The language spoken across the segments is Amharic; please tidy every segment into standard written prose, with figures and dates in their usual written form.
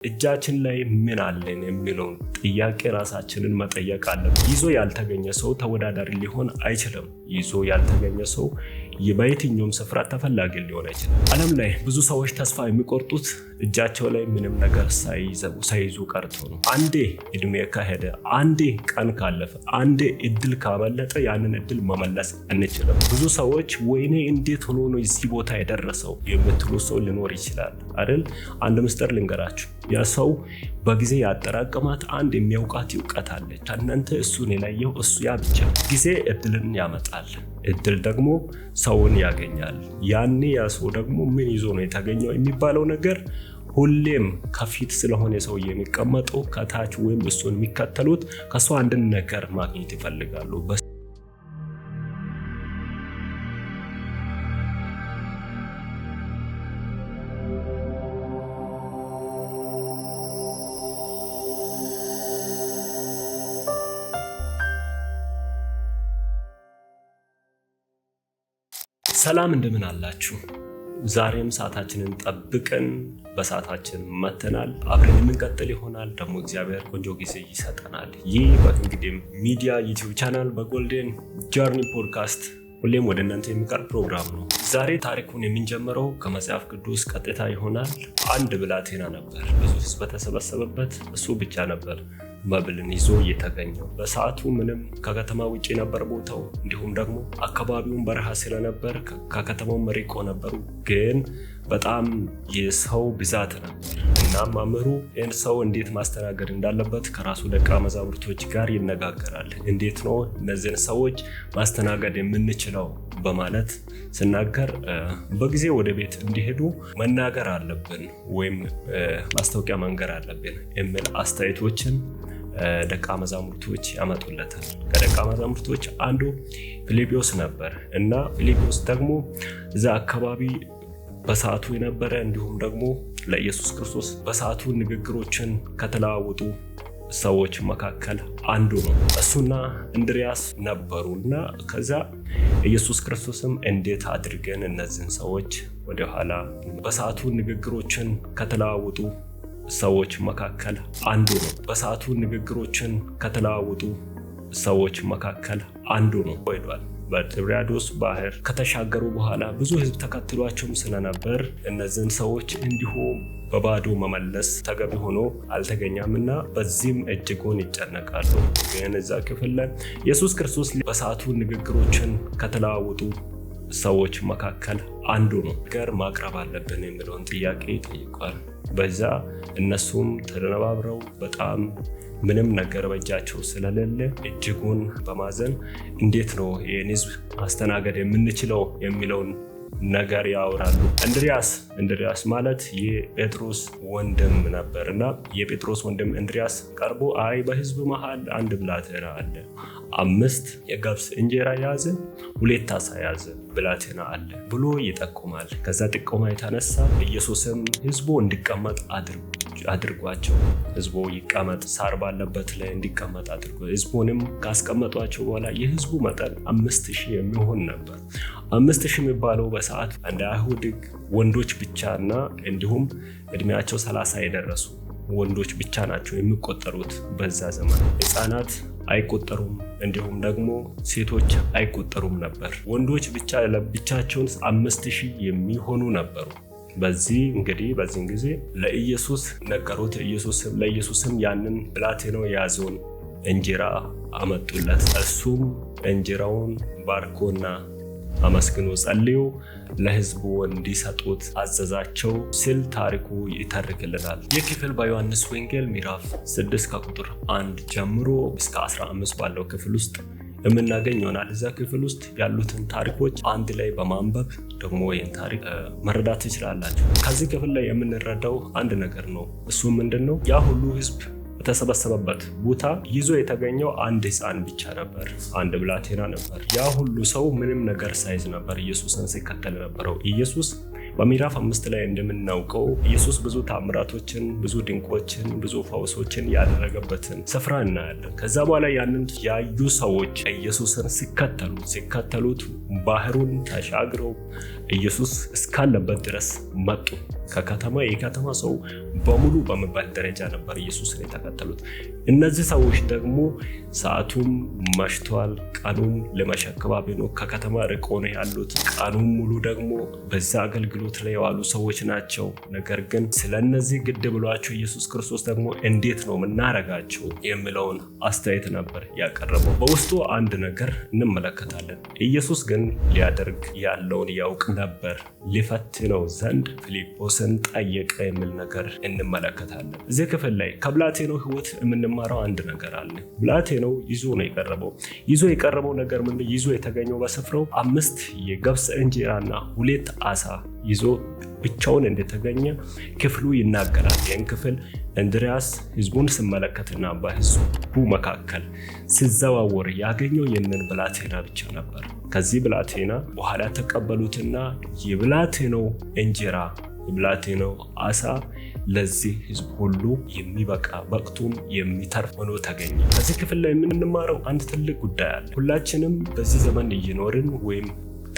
እጃችን ላይ ምን አለን የሚለውን ጥያቄ ራሳችንን መጠየቅ አለብን። ይዞ ያልተገኘ ሰው ተወዳዳሪ ሊሆን አይችልም። ይዞ ያልተገኘ ሰው በየትኛውም ስፍራ ተፈላጊ ሊሆን አይችልም። ዓለም ላይ ብዙ ሰዎች ተስፋ የሚቆርጡት እጃቸው ላይ ምንም ነገር ሳይዙ ቀርተው ነው። አንዴ እድሜ ከሄደ፣ አንዴ ቀን ካለፈ፣ አንዴ እድል ካመለጠ ያንን እድል መመለስ አንችልም። ብዙ ሰዎች ወይኔ እንዴት ሆኖ ነው እዚህ ቦታ የደረሰው የምትሉ ሰው ሊኖር ይችላል አይደል? አንድ ምስጢር ልንገራችሁ። ያ ሰው በጊዜ ያጠራቀማት አንድ የሚያውቃት እውቀት አለች። እናንተ እሱን የለየው እሱ ያ ብቻ። ጊዜ እድልን ያመጣል። እድል ደግሞ ሰውን ያገኛል። ያኔ ያ ሰው ደግሞ ምን ይዞ ነው የተገኘው የሚባለው ነገር ሁሌም ከፊት ስለሆነ ሰው የሚቀመጠው ከታች ወይም እሱን የሚከተሉት ከሱ አንድን ነገር ማግኘት ይፈልጋሉ። ሰላም እንደምን አላችሁ? ዛሬም ሰዓታችንን ጠብቀን በሰዓታችን መተናል። አብረን የምንቀጥል ይሆናል። ደግሞ እግዚአብሔር ቆንጆ ጊዜ ይሰጠናል። ይህ በእንግዲህ ሚዲያ ዩቲዩብ ቻናል በጎልደን ጆርኒ ፖድካስት ሁሌም ወደ እናንተ የሚቀርብ ፕሮግራም ነው። ዛሬ ታሪኩን የምንጀምረው ከመጽሐፍ ቅዱስ ቀጥታ ይሆናል። አንድ ብላቴና ነበር። ብዙ ሕዝብ በተሰበሰበበት እሱ ብቻ ነበር መብልን ይዞ የተገኘው። በሰዓቱ ምንም ከከተማ ውጪ ነበር ቦታው። እንዲሁም ደግሞ አካባቢውን በረሃ ስለነበር ከከተማው ርቆ ነበሩ። ግን በጣም የሰው ብዛት ነበር እና መምህሩ ይህን ሰው እንዴት ማስተናገድ እንዳለበት ከራሱ ደቀ መዛሙርቶች ጋር ይነጋገራል። እንዴት ነው እነዚህን ሰዎች ማስተናገድ የምንችለው በማለት ሲናገር በጊዜ ወደ ቤት እንዲሄዱ መናገር አለብን ወይም ማስታወቂያ መንገር አለብን የሚል አስተያየቶችን ደቀ መዛሙርቶች ያመጡለታል። ከደቀ መዛሙርቶች አንዱ ፊልጶስ ነበር እና ፊልጶስ ደግሞ እዛ አካባቢ በሰዓቱ የነበረ እንዲሁም ደግሞ ለኢየሱስ ክርስቶስ በሰዓቱ ንግግሮችን ከተለዋወጡ ሰዎች መካከል አንዱ ነው። እሱና እንድሪያስ ነበሩና ከዛ ኢየሱስ ክርስቶስም እንዴት አድርገን እነዚህን ሰዎች ወደ ኋላ በሰዓቱ ንግግሮችን ከተለዋወጡ ሰዎች መካከል አንዱ ነው። በሰዓቱ ንግግሮችን ከተለዋወጡ ሰዎች መካከል አንዱ ነው ሄዷል። በጥብርያዶስ ባህር ከተሻገሩ በኋላ ብዙ ሕዝብ ተከትሏቸውም ስለነበር እነዚህን ሰዎች እንዲሁ በባዶ መመለስ ተገቢ ሆኖ አልተገኘምና በዚህም እጅጉን ይጨነቃሉ። ግን እዛ ክፍል ላይ ኢየሱስ ክርስቶስ በሰዓቱ ንግግሮችን ከተለዋወጡ ሰዎች መካከል አንዱ ነው ነገር ማቅረብ አለብን የሚለውን ጥያቄ ጠይቋል። በዛ እነሱም ተደነባብረው በጣም ምንም ነገር በእጃቸው ስለሌለ እጅጉን በማዘን እንዴት ነው ይህን ሕዝብ ማስተናገድ የምንችለው የሚለውን ነገር ያወራሉ። እንድሪያስ ማለት የጴጥሮስ ወንድም ነበርና የጴጥሮስ ወንድም እንድሪያስ ቀርቦ አይ በሕዝብ መሃል አንድ ብላቴና አለ፣ 5 የገብስ እንጀራ ያዘ፣ 2 ዓሣ ያዘ ብላቴና አለ ብሎ ይጠቁማል። ከዛ ጥቆማ የተነሳ ኢየሱስም ሕዝቡ እንዲቀመጥ አድርጓቸው፣ ሕዝቡ ይቀመጥ፣ ሳር ባለበት ላይ እንዲቀመጥ አድርጎ ሕዝቡንም ካስቀመጧቸው በኋላ የሕዝቡ መጠን 5000 የሚሆን ነበር። 5000 የሚባለው በሰዓት እንደ አይሁድ ወንዶች ብቻና እንዲሁም እድሜያቸው 30 የደረሱ ወንዶች ብቻ ናቸው የሚቆጠሩት። በዛ ዘመን ሕፃናት አይቆጠሩም፣ እንዲሁም ደግሞ ሴቶች አይቆጠሩም ነበር። ወንዶች ብቻቸውን 5000 የሚሆኑ ነበሩ። በዚህን ጊዜ ለኢየሱስ ነገሩት። ለኢየሱስም ያንን ብላቴናው የያዘውን እንጀራ አመጡለት። እሱም እንጀራውን ባርኮና አመስግኖ ጸልዮ ለሕዝቡ እንዲሰጡት አዘዛቸው ሲል ታሪኩ ይተርክልናል። ይህ ክፍል በዮሐንስ ወንጌል ምዕራፍ 6 ከቁጥር 1 ጀምሮ እስከ 15 ባለው ክፍል ውስጥ የምናገኝ ይሆናል። እዛ ክፍል ውስጥ ያሉትን ታሪኮች አንድ ላይ በማንበብ ደግሞ ይህን ታሪክ መረዳት ትችላላችሁ። ከዚህ ክፍል ላይ የምንረዳው አንድ ነገር ነው። እሱ ምንድን ነው? ያ ሁሉ ሕዝብ በተሰበሰበበት ቦታ ይዞ የተገኘው አንድ ሕፃን ብቻ ነበር፣ አንድ ብላቴና ነበር። ያ ሁሉ ሰው ምንም ነገር ሳይዝ ነበር ኢየሱስን ሲከተል ነበረው። ኢየሱስ በምዕራፍ 5 ላይ እንደምናውቀው ኢየሱስ ብዙ ታምራቶችን፣ ብዙ ድንቆችን፣ ብዙ ፈውሶችን ያደረገበትን ስፍራ እናያለን። ከዛ በኋላ ያንን ያዩ ሰዎች ኢየሱስን ሲከተሉት ባህሩን ተሻግረው ኢየሱስ እስካለበት ድረስ መጡ። የከተማ ሰው በሙሉ በመባል ደረጃ ነበር ኢየሱስን የተከተሉት። እነዚህ ሰዎች ደግሞ ሰዓቱም መሽቷል፣ ቀኑም ለመሸከባቢ ነው፣ ከከተማ ርቆ ነው ያሉት። ቀኑም ሙሉ ደግሞ በዛ አገልግሎት ላይ የዋሉ ሰዎች ናቸው። ነገር ግን ስለነዚህ ግድ ብሏቸው ኢየሱስ ክርስቶስ ደግሞ እንዴት ነው የምናረጋቸው የሚለውን አስተያየት ነበር ያቀረበው። በውስጡ አንድ ነገር እንመለከታለን። ኢየሱስ ግን ሊያደርግ ያለውን ያውቅ ነበር። ሊፈትነው ዘንድ ፊልጶስን ጠየቀ የሚል ነገር እንመለከታለን። እዚህ ክፍል ላይ ከብላቴናው ሕይወት የምንማረው አንድ ነገር አለ። ብላቴናው ይዞ ነው የቀረበው። ይዞ የቀረበው ነገር ምንድን? ይዞ የተገኘው በስፍራው 5 የገብስ እንጀራና 2 ዓሣ ይዞ ብቻውን እንደተገኘ ክፍሉ ይናገራል። ይህን ክፍል እንድርያስ ሕዝቡን ሲመለከትና በሕዝቡ መካከል ሲዘዋወር ያገኘው ይህንን ብላቴና ብቻ ነበር። ከዚህ ብላቴና በኋላ ተቀበሉትና የብላቴናው እንጀራ የብላቴናው ዓሣ ለዚህ ሕዝብ ሁሉ የሚበቃ በቅቱም የሚተርፍ ሆኖ ተገኘ። ከዚህ ክፍል ላይ የምንማረው አንድ ትልቅ ጉዳይ አለ። ሁላችንም በዚህ ዘመን እየኖርን ወይም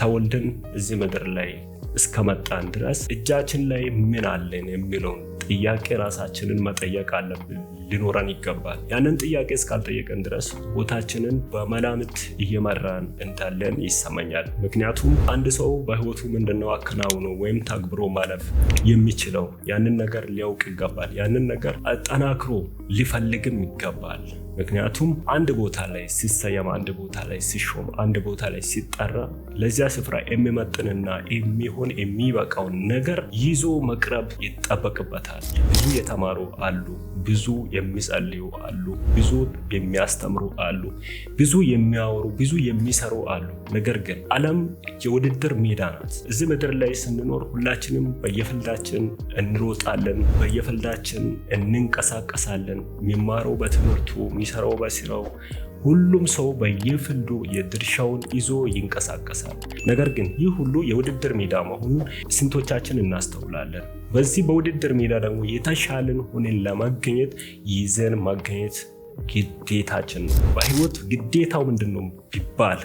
ተወልደን እዚህ ምድር ላይ እስከመጣን ድረስ እጃችን ላይ ምን አለን የሚለውን ጥያቄ ራሳችንን መጠየቅ አለብን፣ ሊኖረን ይገባል። ያንን ጥያቄ እስካልጠየቀን ድረስ ሕይወታችንን በመላምት እየመራን እንዳለን ይሰማኛል። ምክንያቱም አንድ ሰው በሕይወቱ ምንድነው አከናውኖ ወይም ተግብሮ ማለፍ የሚችለው ያንን ነገር ሊያውቅ ይገባል። ያንን ነገር አጠናክሮ ሊፈልግም ይገባል። ምክንያቱም አንድ ቦታ ላይ ሲሰየም፣ አንድ ቦታ ላይ ሲሾም፣ አንድ ቦታ ላይ ሲጠራ ለዚያ ስፍራ የሚመጥንና የሚሆን የሚበቃውን ነገር ይዞ መቅረብ ይጠበቅበታል። ብዙ የተማሩ አሉ፣ ብዙ የሚጸልዩ አሉ፣ ብዙ የሚያስተምሩ አሉ፣ ብዙ የሚያወሩ፣ ብዙ የሚሰሩ አሉ። ነገር ግን ዓለም የውድድር ሜዳ ናት። እዚህ ምድር ላይ ስንኖር ሁላችንም በየፍልዳችን እንሮጣለን፣ በየፍልዳችን እንንቀሳቀሳለን። የሚማረው በትምህርቱ፣ የሚሰራው በስራው፣ ሁሉም ሰው በየፍልዱ የድርሻውን ይዞ ይንቀሳቀሳል። ነገር ግን ይህ ሁሉ የውድድር ሜዳ መሆኑን ስንቶቻችን እናስተውላለን? በዚህ በውድድር ሜዳ ደግሞ የተሻለን ሆነን ለመገኘት ይዘን መገኘት ግዴታችን ነው። በህይወት ግዴታው ምንድነው ቢባል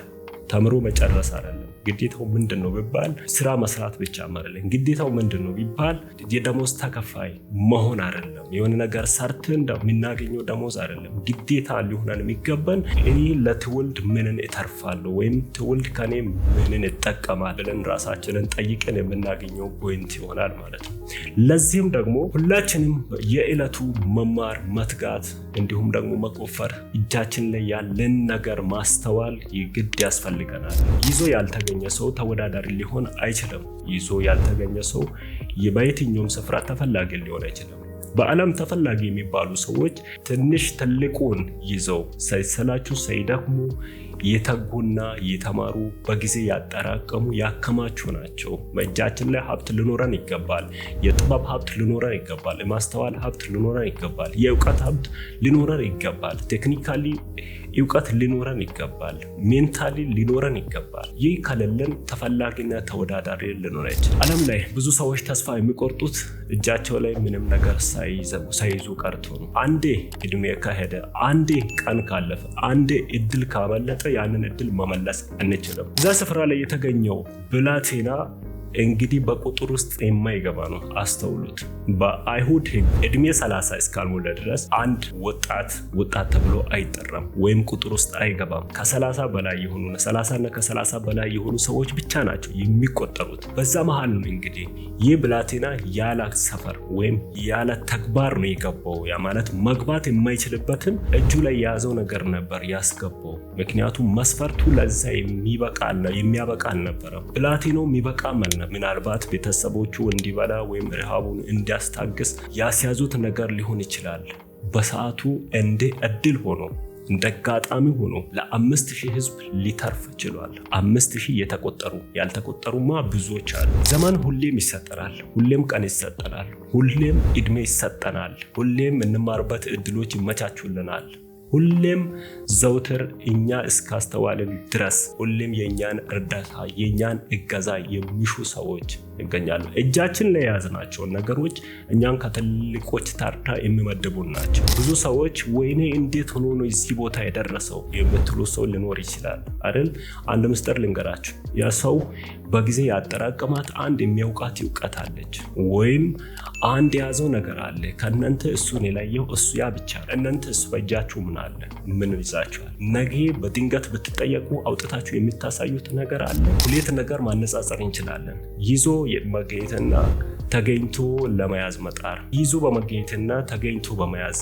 ተምሮ መጨረስ አይደለም። ግዴታው ምንድነው ቢባል ስራ መስራት ብቻ አይደለም። ግዴታው ምንድነው ቢባል የደሞዝ ተከፋይ መሆን አይደለም። የሆነ ነገር ሰርተን የምናገኘው ደሞዝ አይደለም። ግዴታ ሊሆነን የሚገባን እኔ ለትውልድ ምንን እተርፋለሁ ወይም ትውልድ ከኔ ምንን ይጠቀማል ብለን ራሳችንን ጠይቀን የምናገኘው ፖይንት ይሆናል ማለት ነው። ለዚህም ደግሞ ሁላችንም የዕለቱ መማር፣ መትጋት እንዲሁም ደግሞ መቆፈር፣ እጃችን ላይ ያለን ነገር ማስተዋል ይግድ ያስፈልገናል። ይዞ ያልተገኘ ሰው ተወዳዳሪ ሊሆን አይችልም። ይዞ ያልተገኘ ሰው በየትኛውም ስፍራ ተፈላጊ ሊሆን አይችልም። በዓለም ተፈላጊ የሚባሉ ሰዎች ትንሽ ትልቁን ይዘው ሳይሰላቹ ሳይደክሙ የተጉና የተማሩ በጊዜ ያጠራቀሙ ያከማቹ ናቸው። በእጃችን ላይ ሀብት ሊኖረን ይገባል። የጥበብ ሀብት ሊኖረን ይገባል። የማስተዋል ሀብት ሊኖረን ይገባል። የእውቀት ሀብት ሊኖረን ይገባል። ቴክኒካሊ እውቀት ሊኖረን ይገባል። ሜንታሊ ሊኖረን ይገባል። ይህ ከሌለን ተፈላጊና ተወዳዳሪ ልንሆን አይችልም። ዓለም ላይ ብዙ ሰዎች ተስፋ የሚቆርጡት እጃቸው ላይ ምንም ነገር ሳይዙ ቀርቶ ነው። አንዴ እድሜ ከሄደ፣ አንዴ ቀን ካለፈ፣ አንዴ እድል ካመለጠ ያንን እድል መመለስ አንችልም። እዛ ስፍራ ላይ የተገኘው ብላቴና እንግዲህ በቁጥር ውስጥ የማይገባ ነው። አስተውሉት። በአይሁድ ሕግ እድሜ 30 እስካልሞላ ድረስ አንድ ወጣት ተብሎ አይጠራም ወይም ቁጥር ውስጥ አይገባም። ከ30 በላይ የሆኑ 30 እና ከ30 በላይ የሆኑ ሰዎች ብቻ ናቸው የሚቆጠሩት። በዛ መሃል ነው እንግዲህ ይህ ብላቴና ያለ ሰፈር ወይም ያለ ተግባር ነው የገባው። ያ ማለት መግባት የማይችልበትን እጁ ላይ የያዘው ነገር ነበር ያስገባው። ምክንያቱም መስፈርቱ ለዛ የሚያበቃ አልነበረም። ብላቴናው የሚበቃ ምናልባት ቤተሰቦቹ እንዲበላ ወይም ረሃቡን እንዲያስታግስ ያስያዙት ነገር ሊሆን ይችላል። በሰዓቱ እንደ እድል ሆኖ እንደ አጋጣሚ ሆኖ ለ5000 ህዝብ ሊተርፍ ችሏል። 5000 የተቆጠሩ ያልተቆጠሩማ ብዙዎች አሉ። ዘመን ሁሌም ይሰጠናል፣ ሁሌም ቀን ይሰጠናል፣ ሁሌም እድሜ ይሰጠናል፣ ሁሌም እንማርበት እድሎች ይመቻቹልናል። ሁሌም ዘውትር እኛ እስካስተዋልን ድረስ ሁሌም የኛን እርዳታ የኛን እገዛ የሚሹ ሰዎች ይገኛሉ። እጃችን ላይ የያዝናቸው ነገሮች እኛን ከትልቆች ተርታ የሚመድቡ ናቸው። ብዙ ሰዎች ወይኔ እንዴት ሆኖ ነው እዚህ ቦታ የደረሰው የምትሉ ሰው ሊኖር ይችላል አይደል? አንድ ምስጢር ልንገራችሁ። ያ ሰው በጊዜ ያጠራቀማት አንድ የሚያውቃት እውቀት አለች፣ ወይም አንድ የያዘው ነገር አለ። ከእናንተ እሱን የለየው እሱ ያ ብቻ። እናንተ እሱ በእጃችሁ ምን አለ? ምን ይዛችኋል? ነገ በድንገት ብትጠየቁ አውጥታችሁ የምታሳዩት ነገር አለ። ሁለት ነገር ማነጻጸር እንችላለን። ይዞ መገኘትና ተገኝቶ ለመያዝ መጣር። ይዞ በመገኘትና ተገኝቶ በመያዝ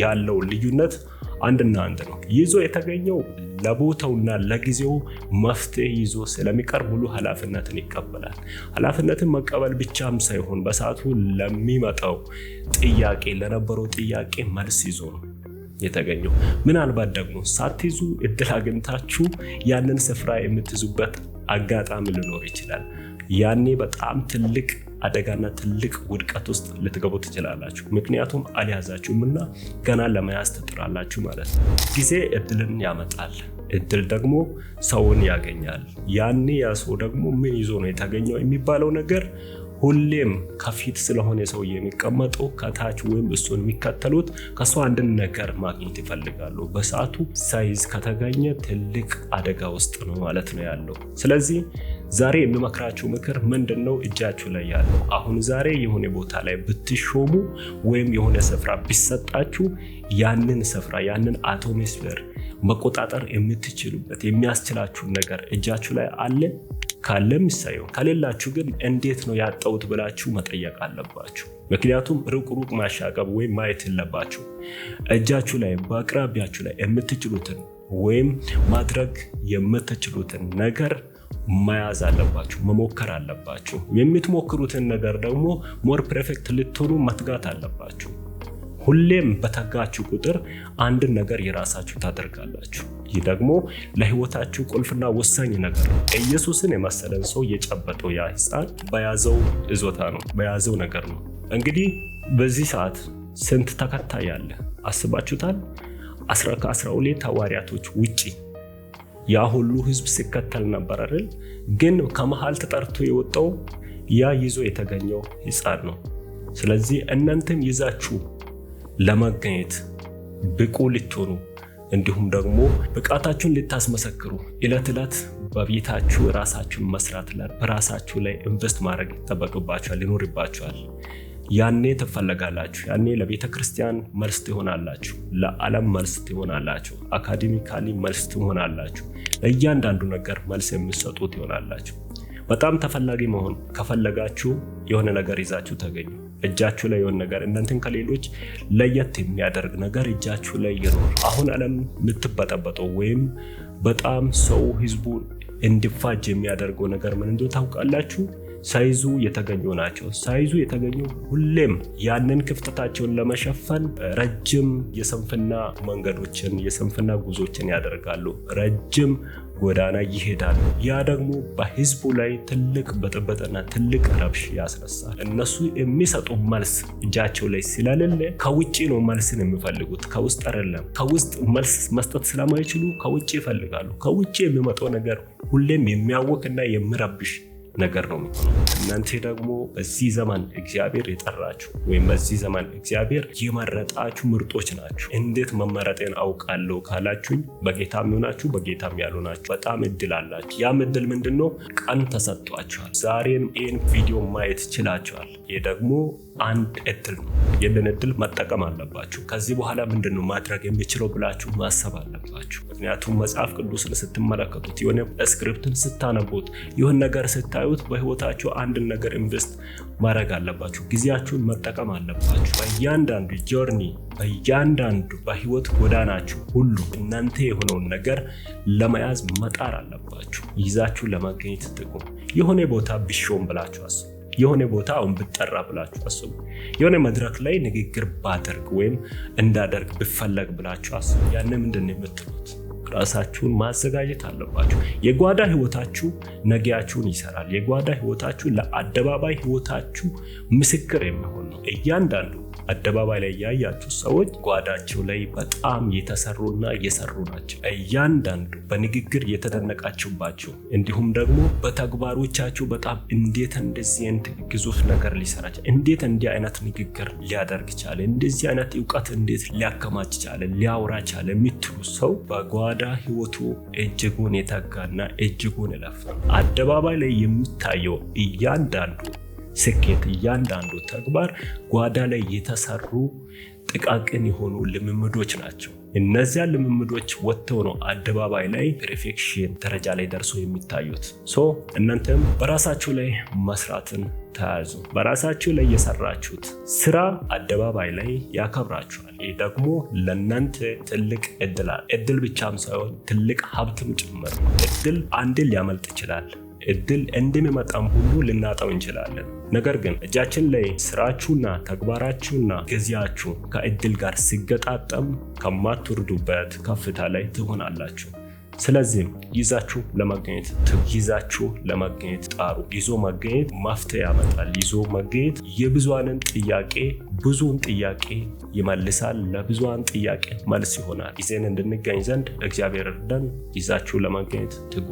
ያለው ልዩነት አንድና አንድ ነው። ይዞ የተገኘው ለቦታውና ለጊዜው መፍትሄ ይዞ ስለሚቀር ሙሉ ኃላፊነትን ይቀበላል። ኃላፊነትን መቀበል ብቻም ሳይሆን በሰዓቱ ለሚመጣው ጥያቄ ለነበረው ጥያቄ መልስ ይዞ ነው የተገኘው። ምናልባት ደግሞ ሳትይዙ እድል አግኝታችሁ ያንን ስፍራ የምትይዙበት አጋጣሚ ሊኖር ይችላል። ያኔ በጣም ትልቅ አደጋና ትልቅ ውድቀት ውስጥ ልትገቡ ትችላላችሁ። ምክንያቱም አልያዛችሁምና ገና ለመያዝ ትጥራላችሁ ማለት ነው። ጊዜ እድልን ያመጣል። እድል ደግሞ ሰውን ያገኛል። ያኔ ያ ሰው ደግሞ ምን ይዞ ነው የተገኘው የሚባለው ነገር ሁሌም ከፊት ስለሆነ ሰው የሚቀመጠው ከታች ወይም እሱን የሚከተሉት ከሱ አንድን ነገር ማግኘት ይፈልጋሉ። በሰዓቱ ሳይዝ ከተገኘ ትልቅ አደጋ ውስጥ ነው ማለት ነው ያለው። ስለዚህ ዛሬ የሚመክራችሁ ምክር ምንድነው? እጃችሁ ላይ ያለው አሁን ዛሬ የሆነ ቦታ ላይ ብትሾሙ ወይም የሆነ ስፍራ ቢሰጣችሁ ያንን ስፍራ ያንን አቶሞስፌር መቆጣጠር የምትችሉበት የሚያስችላችሁ ነገር እጃችሁ ላይ አለ? ካለም ይሳየው። ከሌላችሁ ግን እንዴት ነው ያጣሁት ብላችሁ መጠየቅ አለባችሁ። ምክንያቱም ሩቅ ማሻቀብ ወይም ማየት የለባችሁ። እጃችሁ ላይ በአቅራቢያችሁ ላይ የምትችሉትን ወይም ማድረግ የምትችሉትን ነገር መያዝ አለባችሁ፣ መሞከር አለባችሁ። የምትሞክሩትን ነገር ደግሞ ሞር ፐርፌክት ልትሆኑ መትጋት አለባችሁ። ሁሌም በተጋችሁ ቁጥር አንድን ነገር የራሳችሁ ታደርጋላችሁ። ይህ ደግሞ ለህይወታችሁ ቁልፍና ወሳኝ ነገር ነው። ኢየሱስን የመሰለን ሰው የጨበጠው ያ ሕፃን በያዘው ይዞታ ነው፣ በያዘው ነገር ነው። እንግዲህ በዚህ ሰዓት ስንት ተከታይ ያለ አስባችሁታል? 12 ሐዋርያቶች ውጪ ያ ሁሉ ህዝብ ሲከተል ነበር አይደል? ግን ከመሃል ተጠርቶ የወጣው ያ ይዞ የተገኘው ሕፃን ነው። ስለዚህ እናንተም ይዛችሁ ለመገኘት ብቁ ልትሆኑ እንዲሁም ደግሞ ብቃታችሁን ልታስመሰክሩ ዕለት ዕለት በቤታችሁ ራሳችሁን መስራት ላይ በራሳችሁ ላይ ኢንቨስት ማድረግ ይጠበቅባችኋል፣ ይኖርባችኋል። ያኔ ትፈለጋላችሁ። ያኔ ለቤተ ክርስቲያን መልስ ትሆናላችሁ፣ ለዓለም መልስ ትሆናላችሁ፣ አካዴሚካሊ መልስ ትሆናላችሁ፣ ለእያንዳንዱ ነገር መልስ የምትሰጡት ይሆናላችሁ። በጣም ተፈላጊ መሆን ከፈለጋችሁ የሆነ ነገር ይዛችሁ ተገኙ። እጃችሁ ላይ የሆነ ነገር እናንተን ከሌሎች ለየት የሚያደርግ ነገር እጃችሁ ላይ ይኖር። አሁን ዓለም የምትበጠበጠው ወይም በጣም ሰው ህዝቡ እንዲፋጅ የሚያደርገው ነገር ምን እንደሆነ ታውቃላችሁ? ሳይዙ የተገኙ ናቸው። ሳይዙ የተገኙ ሁሌም ያንን ክፍተታቸውን ለመሸፈን ረጅም የስንፍና መንገዶችን የስንፍና ጉዞችን ያደርጋሉ። ረጅም ጎዳና ይሄዳሉ። ያ ደግሞ በህዝቡ ላይ ትልቅ ብጥብጥና ትልቅ ረብሽ ያስነሳል። እነሱ የሚሰጡ መልስ እጃቸው ላይ ስለሌለ ከውጪ ነው መልስን የሚፈልጉት፣ ከውስጥ አይደለም። ከውስጥ መልስ መስጠት ስለማይችሉ ከውጪ ይፈልጋሉ። ከውጪ የሚመጣው ነገር ሁሌም የሚያወክና የሚረብሽ ነገር ነው የሚሆነው። እናንተ ደግሞ በዚህ ዘመን እግዚአብሔር የጠራችሁ ወይም በዚህ ዘመን እግዚአብሔር የመረጣችሁ ምርጦች ናችሁ። እንዴት መመረጤን አውቃለሁ ካላችሁኝ በጌታም ሆናችሁ በጌታም ያልሆናችሁ በጣም እድል አላችሁ። ያም እድል ምንድነው? ቀን ተሰጥቷችኋል። ዛሬን ይህን ቪዲዮ ማየት ችላችኋል። ይህ ደግሞ አንድ እድል ነው። ይህንን እድል መጠቀም አለባችሁ። ከዚህ በኋላ ምንድነው ማድረግ የሚችለው ብላችሁ ማሰብ አለባችሁ። ምክንያቱም መጽሐፍ ቅዱስን ስትመለከቱት የሆነ ስክሪፕትን ስታነቡት የሆነ ነገር ስታዩት በህይወታችሁ አንድን ነገር ኢንቨስት ማድረግ አለባችሁ። ጊዜያችሁን መጠቀም አለባችሁ። በእያንዳንዱ ጆርኒ በእያንዳንዱ በህይወት ጎዳናችሁ ሁሉ እናንተ የሆነውን ነገር ለመያዝ መጣር አለባችሁ። ይዛችሁ ለመገኘት ጥቁም። የሆነ ቦታ ቢሾም ብላችሁ አስቡ። የሆነ ቦታ አሁን ብጠራ ብላችሁ አስቡ። የሆነ መድረክ ላይ ንግግር ባደርግ ወይም እንዳደርግ ብፈለግ ብላችሁ አስቡ። ያን ምንድነው የምትሉት? ራሳችሁን ማዘጋጀት አለባችሁ። የጓዳ ህይወታችሁ ነገያችሁን ይሰራል። የጓዳ ህይወታችሁ ለአደባባይ ህይወታችሁ ምስክር የሚሆን ነው። እያንዳንዱ አደባባይ ላይ ያያችሁ ሰዎች ጓዳቸው ላይ በጣም የተሰሩና እየሰሩ ናቸው። እያንዳንዱ በንግግር የተደነቃችሁባቸው እንዲሁም ደግሞ በተግባሮቻችሁ በጣም እንዴት እንደዚህ አይነት ግዙፍ ነገር ሊሰራ ቻለ፣ እንዴት እንዲህ አይነት ንግግር ሊያደርግ ቻለ፣ እንደዚህ አይነት እውቀት እንዴት ሊያከማች ቻለ፣ ሊያወራ ቻለ የምትሉ ሰው በጓዳ ህይወቱ እጅጉን የተጋና እጅጉን ለፋ። አደባባይ ላይ የሚታየው እያንዳንዱ ስኬት፣ እያንዳንዱ ተግባር ጓዳ ላይ የተሰሩ ጥቃቅን የሆኑ ልምምዶች ናቸው። እነዚያ ልምምዶች ወጥተው ነው አደባባይ ላይ ፐርፌክሽን ደረጃ ላይ ደርሶ የሚታዩት። እናንተም በራሳችሁ ላይ መስራትን ተያዙ። በራሳችሁ ላይ የሰራችሁት ስራ አደባባይ ላይ ያከብራችኋል። ይህ ደግሞ ለእናንተ ትልቅ እድል ብቻም ሳይሆን ትልቅ ሀብትም ጭምር ነው። እድል አንድን ሊያመልጥ ይችላል። እድል እንደሚመጣም ሁሉ ልናጣው እንችላለን። ነገር ግን እጃችን ላይ ስራችሁና ተግባራችሁና ጊዜያችሁ ከእድል ጋር ሲገጣጠም ከማትወርዱበት ከፍታ ላይ ትሆናላችሁ። ስለዚህም ይዛችሁ ለመገኘት ጣሩ። ይዞ መገኘት መፍትሄ ያመጣል። ይዞ መገኘት የብዙሃንን ጥያቄ ይመልሳል። ለብዙሃን ጥያቄ መልስ ይሆናል። ጊዜን እንድንገኝ ዘንድ እግዚአብሔር እርዳን። ይዛችሁ ለመገኘት ትጉ።